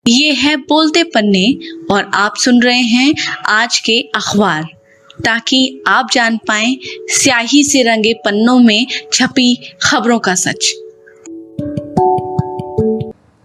ये है बोलते पन्ने और आप सुन रहे हैं आज के अखबार, ताकि आप जान पाएं स्याही से रंगे पन्नों में छपी खबरों का सच।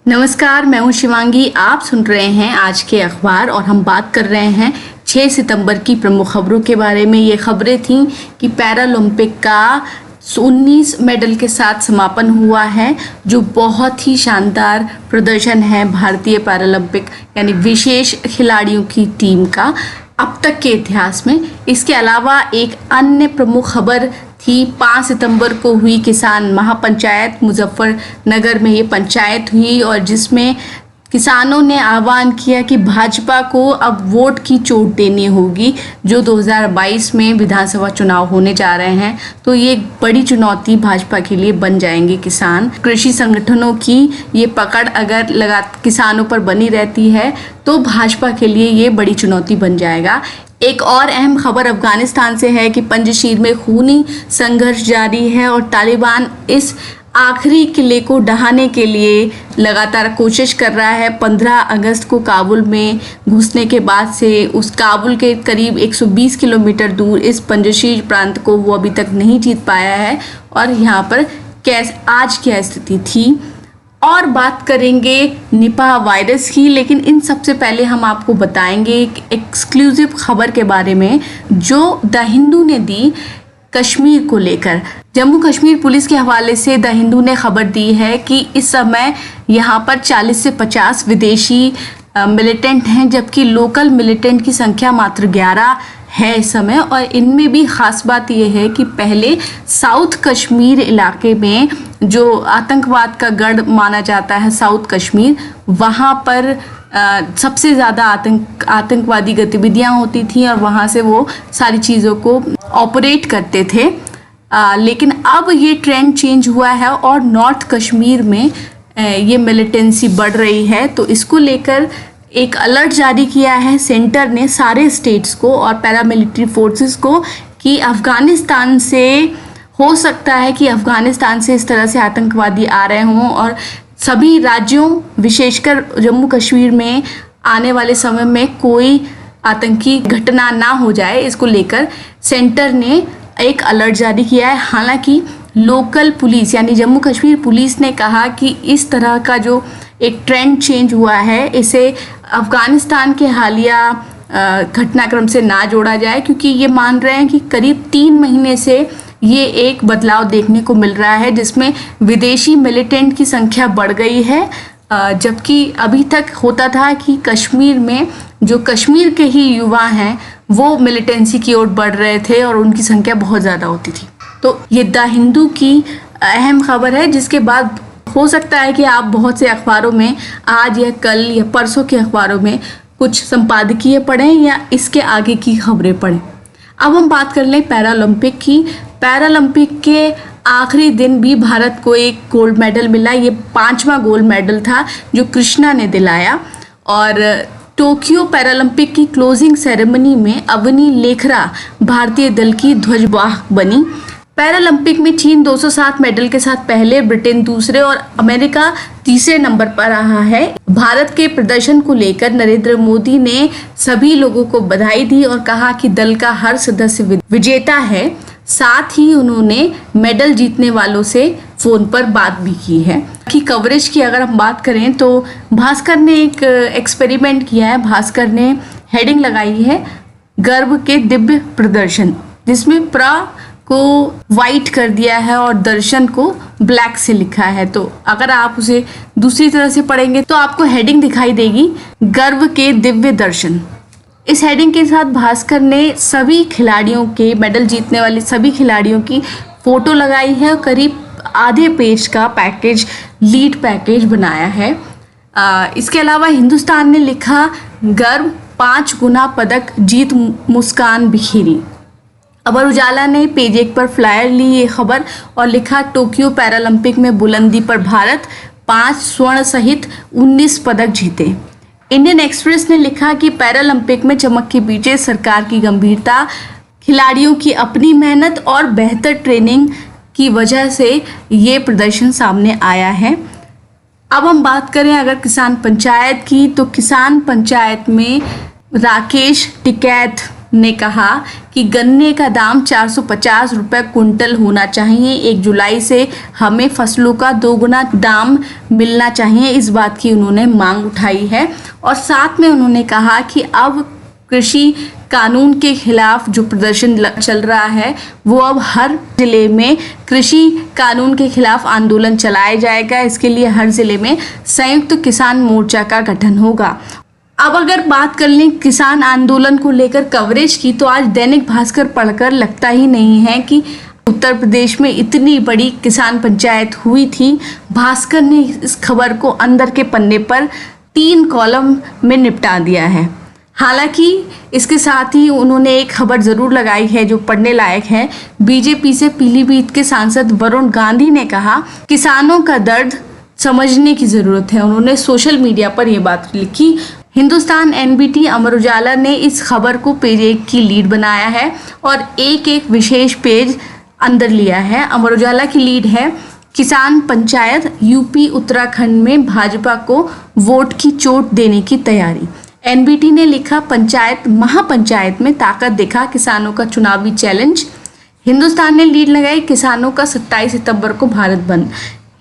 नमस्कार, मैं हूं शिवांगी। आप सुन रहे हैं आज के अखबार और हम बात कर रहे हैं 6 सितंबर की प्रमुख खबरों के बारे में। ये खबरें थीं कि पैरालंपिक का 19 मेडल के साथ समापन हुआ है, जो बहुत ही शानदार प्रदर्शन है भारतीय पैरालंपिक यानी विशेष खिलाड़ियों की टीम का अब तक के इतिहास में। इसके अलावा एक अन्य प्रमुख खबर थी 5 सितंबर को हुई किसान महापंचायत। मुजफ्फरनगर में ये पंचायत हुई और जिसमें किसानों ने आह्वान किया कि भाजपा को अब वोट की चोट देनी होगी, जो 2022 में विधानसभा चुनाव होने जा रहे हैं। तो ये एक बड़ी चुनौती भाजपा के लिए बन जाएंगे किसान। कृषि संगठनों की ये पकड़ अगर किसानों पर बनी रहती है तो भाजपा के लिए ये बड़ी चुनौती बन जाएगा। एक और अहम खबर अफगानिस्तान से है कि पंजशीर में खूनी संघर्ष जारी है और तालिबान इस आखिरी किले को ढहाने के लिए लगातार कोशिश कर रहा है। 15 अगस्त को काबुल में घुसने के बाद से उस काबुल के करीब 120 किलोमीटर दूर इस पंजशीर प्रांत को वो अभी तक नहीं जीत पाया है और यहाँ पर आज क्या स्थिति थी। और बात करेंगे निपाह वायरस की, लेकिन इन सबसे पहले हम आपको बताएंगे एक एक्सक्लूसिव खबर के बारे में जो द हिंदू ने दी कश्मीर को लेकर। जम्मू कश्मीर पुलिस के हवाले से द हिंदू ने खबर दी है कि इस समय यहाँ पर 40 से 50 विदेशी मिलिटेंट हैं, जबकि लोकल मिलिटेंट की संख्या मात्र 11 है इस समय। और इनमें भी ख़ास बात यह है कि पहले साउथ कश्मीर इलाके में जो आतंकवाद का गढ़ माना जाता है साउथ कश्मीर, वहाँ पर सबसे ज़्यादा आतंकवादी गतिविधियाँ होती थी और वहाँ से वो सारी चीज़ों को ऑपरेट करते थे। लेकिन अब ये ट्रेंड चेंज हुआ है और नॉर्थ कश्मीर में ये मिलिटेंसी बढ़ रही है। तो इसको लेकर एक अलर्ट जारी किया है सेंटर ने सारे स्टेट्स को और पैरामिलिट्री फोर्सेस को कि अफ़गानिस्तान से हो सकता है कि अफ़गानिस्तान से इस तरह से आतंकवादी आ रहे हों और सभी राज्यों विशेषकर जम्मू कश्मीर में आने वाले समय में कोई आतंकी घटना ना हो जाए। इसको लेकर सेंटर ने एक अलर्ट जारी किया है। हालांकि लोकल पुलिस यानी जम्मू कश्मीर पुलिस ने कहा कि इस तरह का जो एक ट्रेंड चेंज हुआ है इसे अफ़गानिस्तान के हालिया घटनाक्रम से ना जोड़ा जाए, क्योंकि ये मान रहे हैं कि करीब 3 महीने से ये एक बदलाव देखने को मिल रहा है जिसमें विदेशी मिलिटेंट की संख्या बढ़ गई है। जबकि अभी तक होता था कि कश्मीर में जो कश्मीर के ही युवा हैं वो मिलिटेंसी की ओर बढ़ रहे थे और उनकी संख्या बहुत ज़्यादा होती थी। तो ये द हिंदू की अहम खबर है, जिसके बाद हो सकता है कि आप बहुत से अखबारों में आज या कल या परसों के अखबारों में कुछ संपादकीय पढ़ें या इसके आगे की खबरें पढ़ें। अब हम बात कर लें पैरालंपिक की। पैरालंपिक के आखिरी दिन भी भारत को एक गोल्ड मेडल मिला। ये 5वां गोल्ड मेडल था जो कृष्णा ने दिलाया। और टोक्यो पैरालंपिक की क्लोजिंग सेरेमनी में अवनी लेखरा भारतीय दल की ध्वजवाहक बनी। पैरालंपिक में चीन 207 मेडल के साथ पहले, ब्रिटेन दूसरे और अमेरिका तीसरे नंबर पर रहा है। भारत के प्रदर्शन को लेकर नरेंद्र मोदी ने सभी लोगों को बधाई दी और कहा कि दल का हर सदस्य विजेता है। साथ ही उन्होंने मेडल जीतने वालों से फोन पर बात भी की है। कि कवरेज की अगर हम बात करें तो भास्कर ने एक एक्सपेरिमेंट किया है। भास्कर ने हेडिंग लगाई है गर्व के दिव्य प्रदर्शन, जिसमें प्रा को वाइट कर दिया है और दर्शन को ब्लैक से लिखा है। तो अगर आप उसे दूसरी तरह से पढ़ेंगे तो आपको हेडिंग दिखाई देगी गर्व के दिव्य दर्शन। इस हेडिंग के साथ भास्कर ने सभी खिलाड़ियों के मेडल जीतने वाले सभी खिलाड़ियों की फोटो लगाई है और करीब आधे पेज का पैकेज लीड पैकेज बनाया है। इसके अलावा हिंदुस्तान ने लिखा गर्व 5 गुना पदक जीत मुस्कान बिखेरी। अमर उजाला ने पेज 1 पर फ्लायर ली ये खबर और लिखा टोक्यो पैरालंपिक में बुलंदी पर भारत 5 स्वर्ण सहित 19 पदक जीते। इंडियन एक्सप्रेस ने लिखा कि पैरालंपिक में चमक के पीछे सरकार की गंभीरता, खिलाड़ियों की अपनी मेहनत और बेहतर ट्रेनिंग की वजह से ये प्रदर्शन सामने आया है। अब हम बात करें अगर किसान पंचायत की, तो किसान पंचायत में राकेश टिकैत ने कहा कि गन्ने का दाम 450 रुपये कुंटल होना चाहिए। 1 जुलाई से हमें फसलों का दोगुना दाम मिलना चाहिए, इस बात की उन्होंने मांग उठाई है। और साथ में उन्होंने कहा कि अब कृषि कानून के खिलाफ जो प्रदर्शन चल रहा है वो अब हर ज़िले में कृषि कानून के खिलाफ आंदोलन चलाया जाएगा। इसके लिए हर ज़िले में संयुक्त किसान मोर्चा का गठन होगा। अब अगर बात कर लें किसान आंदोलन को लेकर कवरेज की, तो आज दैनिक भास्कर पढ़कर लगता ही नहीं है कि उत्तर प्रदेश में इतनी बड़ी किसान पंचायत हुई थी। भास्कर ने इस खबर को अंदर के पन्ने पर 3 कॉलम में निपटा दिया है। हालांकि इसके साथ ही उन्होंने एक खबर ज़रूर लगाई है जो पढ़ने लायक है। बीजेपी से पीलीभीत के सांसद वरुण गांधी ने कहा, किसानों का दर्द समझने की ज़रूरत है। उन्होंने सोशल मीडिया पर यह बात लिखी। हिंदुस्तान, एनबीटी, अमर उजाला ने इस खबर को पेज 1 की लीड बनाया है और एक विशेष पेज अंदर लिया है। अमर उजाला की लीड है, किसान पंचायत यूपी उत्तराखंड में भाजपा को वोट की चोट देने की तैयारी। एनबीटी ने लिखा, पंचायत महापंचायत में ताकत दिखा किसानों का चुनावी चैलेंज। हिंदुस्तान ने लीड लगाई, किसानों का 27 सितंबर को भारत बंद।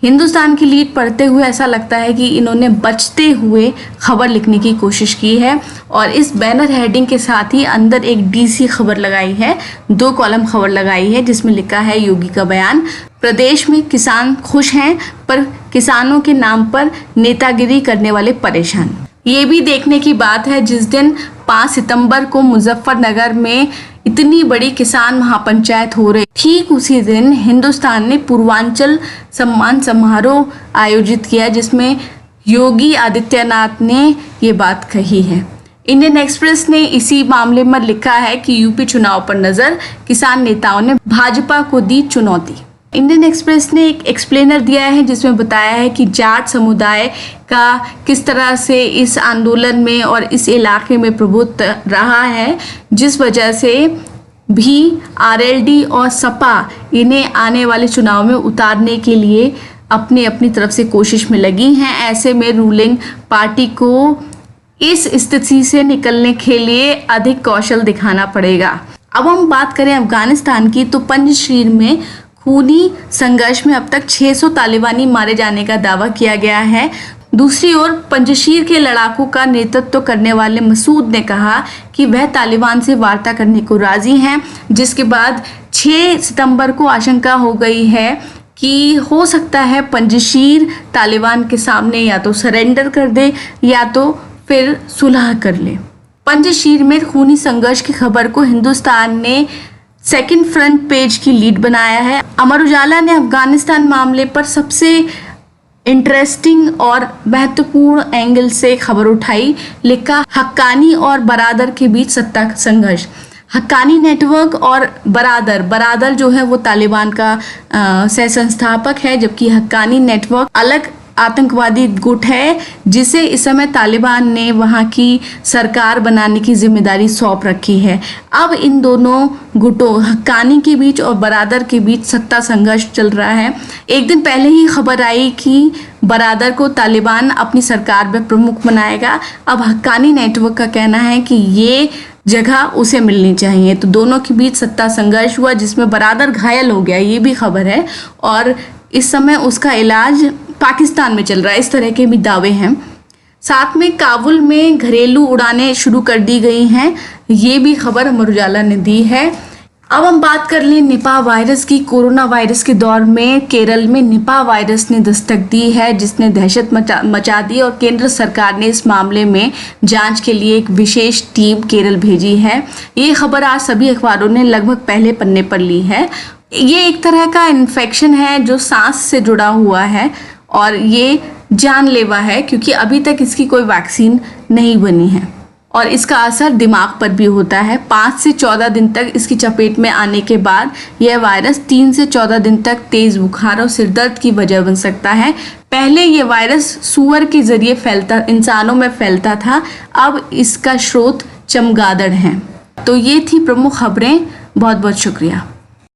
हिंदुस्तान की लीड पढ़ते हुए ऐसा लगता है कि इन्होंने बचते हुए खबर लिखने की कोशिश की है और इस बैनर हेडिंग के साथ ही अंदर एक डीसी खबर लगाई है, 2 कॉलम खबर लगाई है जिसमें लिखा है, योगी का बयान, प्रदेश में किसान खुश हैं पर किसानों के नाम पर नेतागिरी करने वाले परेशान। ये भी देखने की बात है, जिस दिन 5 सितंबर को मुजफ्फरनगर में इतनी बड़ी किसान महापंचायत हो रही, ठीक उसी दिन हिंदुस्तान ने पूर्वांचल सम्मान समारोह आयोजित किया जिसमें योगी आदित्यनाथ ने ये बात कही है। इंडियन एक्सप्रेस ने इसी मामले में लिखा है कि यूपी चुनाव पर नजर, किसान नेताओं ने भाजपा को दी चुनौती। इंडियन एक्सप्रेस ने एक एक्सप्लेनर दिया है जिसमें बताया है कि जाट समुदाय का किस तरह से इस आंदोलन में और इस इलाके में प्रभुत्व रहा है, जिस वजह से भी आरएलडी और सपा इन्हें आने वाले चुनाव में उतारने के लिए अपनी अपनी तरफ से कोशिश में लगी हैं। ऐसे में रूलिंग पार्टी को इस स्थिति से निकलने के लिए अधिक कौशल दिखाना पड़ेगा। अब हम बात करें अफगानिस्तान की, तो पंजशीर में खूनी संघर्ष में अब तक 600 तालिबानी मारे जाने का दावा किया गया है। दूसरी ओर पंजशीर के लड़ाकों का नेतृत्व करने वाले मसूद ने कहा कि वह तालिबान से वार्ता करने को राजी हैं, जिसके बाद 6 सितंबर को आशंका हो गई है कि हो सकता है पंजशीर तालिबान के सामने या तो सरेंडर कर दे या तो फिर सुलह कर ले। पंजशीर में खूनी संघर्ष की खबर को हिंदुस्तान ने सेकंड फ्रंट पेज की लीड बनाया है। अमर उजाला ने अफगानिस्तान मामले पर सबसे इंटरेस्टिंग और महत्वपूर्ण एंगल से खबर उठाई, लिखा, हक्कानी और बरादर के बीच सत्ता संघर्ष। हक्कानी नेटवर्क और बरादर जो है वो तालिबान का सह संस्थापक है, जबकि हक्कानी नेटवर्क अलग आतंकवादी गुट है जिसे इस समय तालिबान ने वहां की सरकार बनाने की जिम्मेदारी सौंप रखी है। अब इन दोनों गुटों हक्कानी के बीच और बरादर के बीच सत्ता संघर्ष चल रहा है। एक दिन पहले ही खबर आई कि बरादर को तालिबान अपनी सरकार में प्रमुख बनाएगा। अब हक्कानी नेटवर्क का कहना है कि ये जगह उसे मिलनी चाहिए। तो दोनों के बीच सत्ता संघर्ष हुआ जिसमें बरादर घायल हो गया, ये भी खबर है, और इस समय उसका इलाज पाकिस्तान में चल रहा है। इस तरह के भी दावे हैं। साथ में काबुल में घरेलू उड़ानें शुरू कर दी गई हैं, ये भी खबर अमर उजाला ने दी है। अब हम बात कर लें निपा वायरस की। कोरोना वायरस के दौर में केरल में निपा वायरस ने दस्तक दी है, जिसने दहशत मचा दी और केंद्र सरकार ने इस मामले में जांच के लिए एक विशेष टीम केरल भेजी है। ये खबर आज सभी अखबारों ने लगभग पहले पन्ने पर ली है। ये एक तरह का इन्फेक्शन है जो सांस से जुड़ा हुआ है और ये जानलेवा है, क्योंकि अभी तक इसकी कोई वैक्सीन नहीं बनी है और इसका असर दिमाग पर भी होता है। 5 से 14 दिन तक इसकी चपेट में आने के बाद यह वायरस 3 से 14 दिन तक तेज बुखार और सिरदर्द की वजह बन सकता है। पहले ये वायरस सूअर के जरिए इंसानों में फैलता था, अब इसका स्रोत चमगादड़ है। तो ये थी प्रमुख खबरें। बहुत बहुत शुक्रिया।